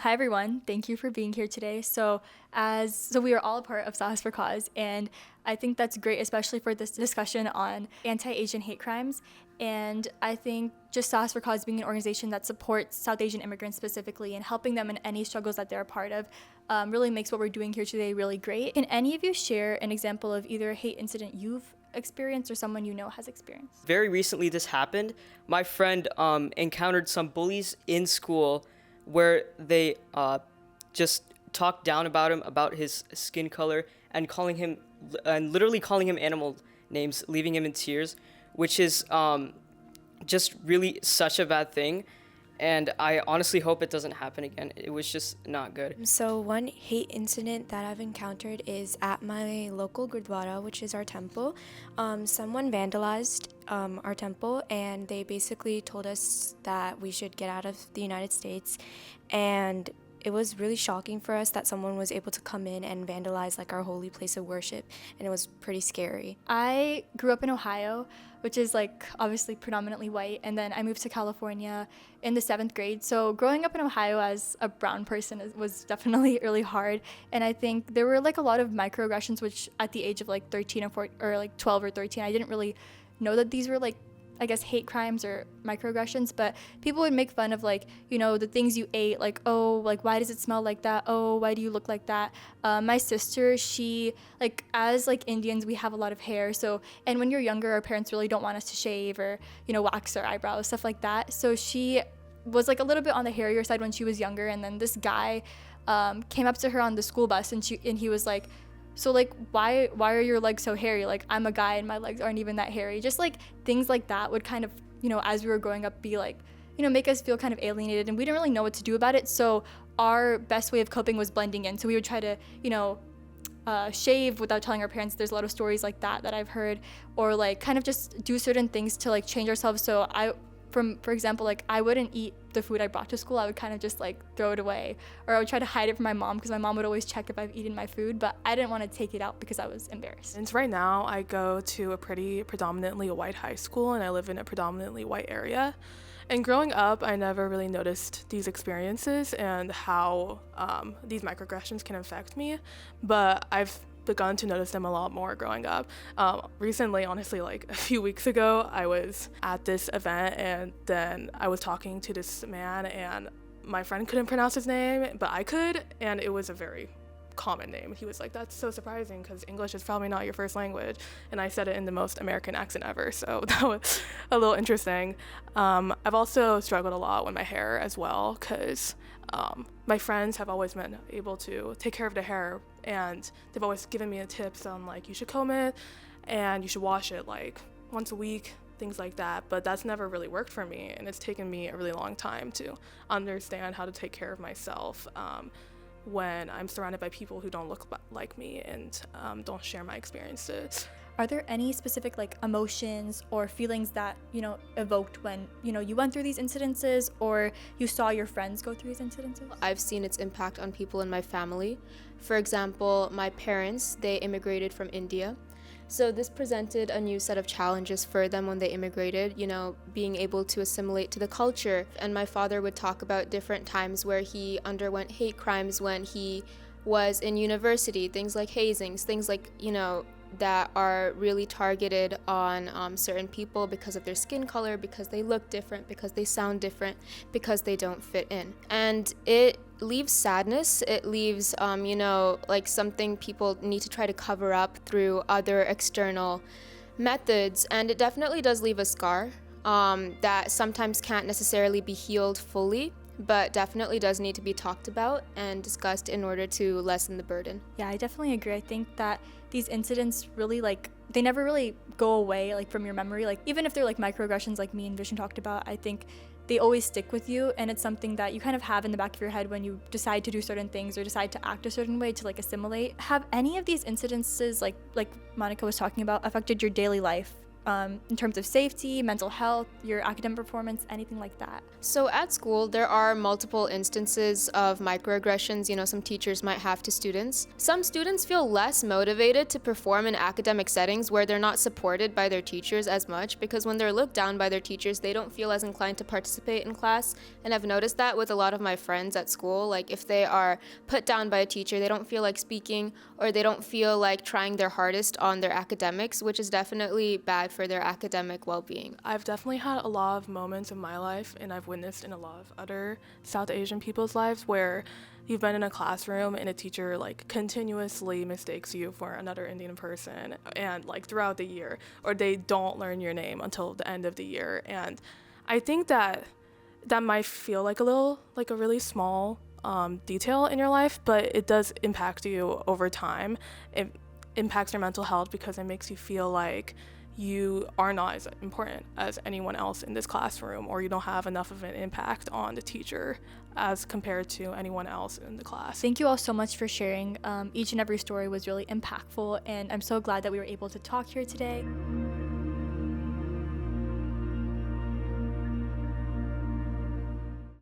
Hi everyone, thank you for being here today. So we are all a part of Sahaas for Cause, and I think that's great, especially for this discussion on anti-Asian hate crimes. And I think just Sahaas for Cause being an organization that supports South Asian immigrants specifically and helping them in any struggles that they're a part of really makes what we're doing here today really great. Can any of you share an example of either a hate incident you've experienced or someone you know has experienced? Very recently this happened. My friend encountered some bullies in school where they just talked down about him, about his skin color, and literally calling him animal names, leaving him in tears, which is just really such a bad thing. And I honestly hope it doesn't happen again. It was just not good. So one hate incident that I've encountered is at my local Gurdwara, which is our temple. Someone vandalized our temple, and they basically told us that we should get out of the United States. And it was really shocking for us that someone was able to come in and vandalize like our holy place of worship, and it was pretty scary. I grew up in Ohio, which is like obviously predominantly white, and then I moved to California in the 7th grade. So growing up in Ohio as a brown person was definitely really hard, and I think there were like a lot of microaggressions, which at the age of like 13 or 14, or like 12 or 13, I didn't really know that these were like, I guess, hate crimes or microaggressions, but people would make fun of like, you know, the things you ate, like, oh, like, why does it smell like that? Oh, why do you look like that? My sister, she, like, as like Indians, we have a lot of hair. So, and when you're younger, our parents really don't want us to shave or, you know, wax our eyebrows, stuff like that. So she was like a little bit on the hairier side when she was younger. And then this guy came up to her on the school bus, and he was like, so like, why are your legs so hairy? Like, I'm a guy and my legs aren't even that hairy. Just like things like that would kind of, you know, as we were growing up, be like, you know, make us feel kind of alienated, and we didn't really know what to do about it. So our best way of coping was blending in. So we would try to, you know, shave without telling our parents. There's a lot of stories like that I've heard, or like kind of just do certain things to like change ourselves. So for example, like I wouldn't eat the food I brought to school. I would kind of just like throw it away, or I would try to hide it from my mom, because my mom would always check if I've eaten my food, but I didn't want to take it out because I was embarrassed. Since right now I go to a pretty predominantly white high school, and I live in a predominantly white area. And growing up, I never really noticed these experiences and how these microaggressions can affect me, but I've begun to notice them a lot more growing up. Recently, honestly, like a few weeks ago, I was at this event, and then I was talking to this man, and my friend couldn't pronounce his name, but I could, and it was a very common name. He was like, "That's so surprising because English is probably not your first language," and I said it in the most American accent ever, so that was a little interesting. I've also struggled a lot with my hair as well, because my friends have always been able to take care of their hair, and they've always given me tips on like, you should comb it and you should wash it like once a week, things like that, but that's never really worked for me, and it's taken me a really long time to understand how to take care of myself when I'm surrounded by people who don't look like me and don't share my experiences. Are there any specific like emotions or feelings that, you know, evoked when, you know, you went through these incidences, or you saw your friends go through these incidences? I've seen its impact on people in my family. For example, my parents, they immigrated from India. So this presented a new set of challenges for them when they immigrated, you know, being able to assimilate to the culture. And my father would talk about different times where he underwent hate crimes when he was in university, things like hazings, things like, you know, that are really targeted on certain people because of their skin color, because they look different, because they sound different, because they don't fit in. And it leaves sadness. It leaves, you know, like something people need to try to cover up through other external methods. And it definitely does leave a scar that sometimes can't necessarily be healed fully, but definitely does need to be talked about and discussed in order to lessen the burden. Yeah, I definitely agree. I think that these incidents really, like, they never really go away, like, from your memory. Like, even if they're like microaggressions like me and Vision talked about, I think they always stick with you, and it's something that you kind of have in the back of your head when you decide to do certain things or decide to act a certain way to like assimilate. Have any of these incidences, like Monica was talking about, affected your daily life in terms of safety, mental health, your academic performance, anything like that? So at school, there are multiple instances of microaggressions, some teachers might have to students. Some students feel less motivated to perform in academic settings where they're not supported by their teachers as much, because when they're looked down by their teachers, they don't feel as inclined to participate in class. And I've noticed that with a lot of my friends at school. Like if they are put down by a teacher, they don't feel like speaking, or they don't feel like trying their hardest on their academics, which is definitely bad for their academic well-being. I've definitely had a lot of moments in my life, and I've witnessed in a lot of other South Asian people's lives, where you've been in a classroom and a teacher like continuously mistakes you for another Indian person, and like throughout the year, or they don't learn your name until the end of the year. And I think that might feel like a really small detail in your life, but it does impact you over time. It impacts your mental health because it makes you feel like you are not as important as anyone else in this classroom, or you don't have enough of an impact on the teacher as compared to anyone else in the class. Thank you all so much for sharing. Each and every story was really impactful, and I'm so glad that we were able to talk here today.